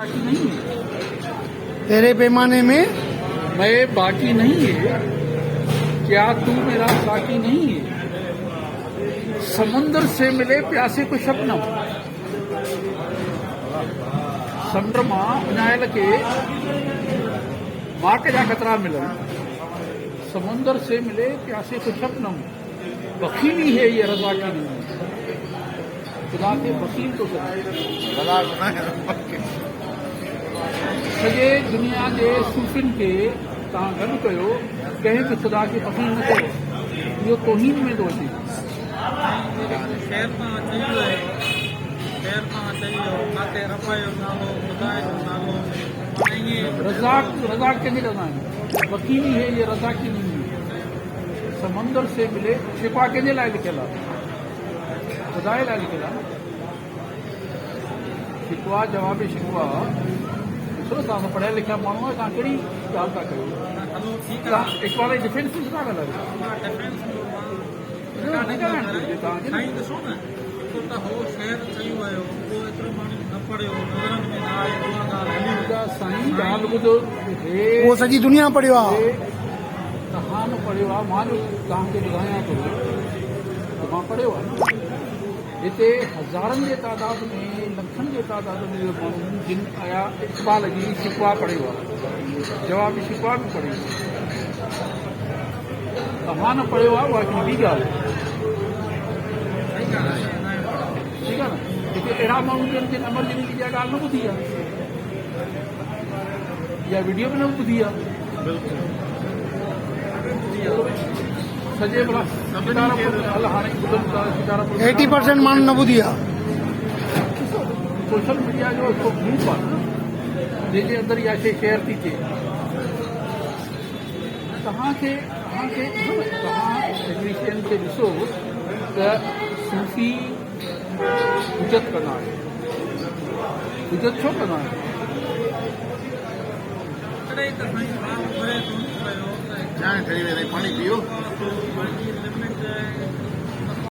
बाकी नहीं है, तेरे पैमाने में मैं बाकी नहीं है, क्या तू मेरा साकी नहीं है। समुंदर से मिले प्यासे को शबनम, समुंड मां उञायल के माक जा कतरा मिलन। समुंदर से मिले प्यासे को शबनम, बखीली है ये रजा की नहीं। खुदा के बखील तो सॼे दुनिया जे सूफ़िन खे तव्हां गॾु कयो, कंहिं बि ख़ुदा खे बखील न कयो, इहो तौहीन में थो अचे। शहर तव्हां चई वियो, शहर तव्हां चई वियो, किथे रफ़ा जो नालो, ख़ुदा जो नालो, रज़ाक रज़ाक कंहिंजी रज़ा आहिनि, वकीली है ये रज़ा की नहीं है। समंदर से मिले शिकवा कंहिंजे लाइ लिखियल आहे, ख़ुदा जे लाइ लिखियल आहे। शिकवा जवाब शिकवा, ॾिसो तव्हां पढ़ियल लिखियल माण्हू आहे, तव्हां कहिड़ी ॻाल्हि था कयो, हलो ठीकु तव्हां आहे, हिकु बार डिफेंस में था ॻाल्हायो। डिफेंस तव्हांखे साईं ॾिसो न, छो त हो शहर चई वियो, उहो एतिरो माण्हू न पढ़ियो, नज़रनि में न आहे, उहा ॻाल्हि हली। साईं ॻाल्हि ॿुधो, वो सॼी दुनिया पढ़ियो आहे। तव्हां न पढ़ियो आहे, मां तव्हांखे ॿुधायां थो, मां पढ़ियो आहे न। हिते हज़ारनि जे तादाद में, लखनि जे तादाद में माण्हू जिन आया इक़बाल जी शिकवा पढ़ियो आहे, जवाब शिकवा बि पढ़ियो आहे। तव्हां न पढ़ियो आहे, उहा हिकिड़ी ॿी ॻाल्हि आहे। ठीकु आहे न, हिते अहिड़ा माण्हू आहिनि जिन अमर जिन जी ॻाल्हि न ॿुधी आहे, या वीडियो बि न ॿुधी आहे। सॼे भला हल हाणे 80% माण्हू न ॿुधी आहे। सोशल मीडिया जो हिकिड़ो ग्रुप आहे न, जंहिंजे अंदरि इहा शइ शेयर थी थिए। तव्हांखे तव्हां हिकिड़ी शयुनि खे ॾिसो त सूफ़ी हुजत कंदा आहिनि। हुजत छो कंदा आहिनि? तॾहिं त साईं माण्हू घणे थो पियो, चांहि ठही वई, पाणी पियो। पंहिंजी लिमिट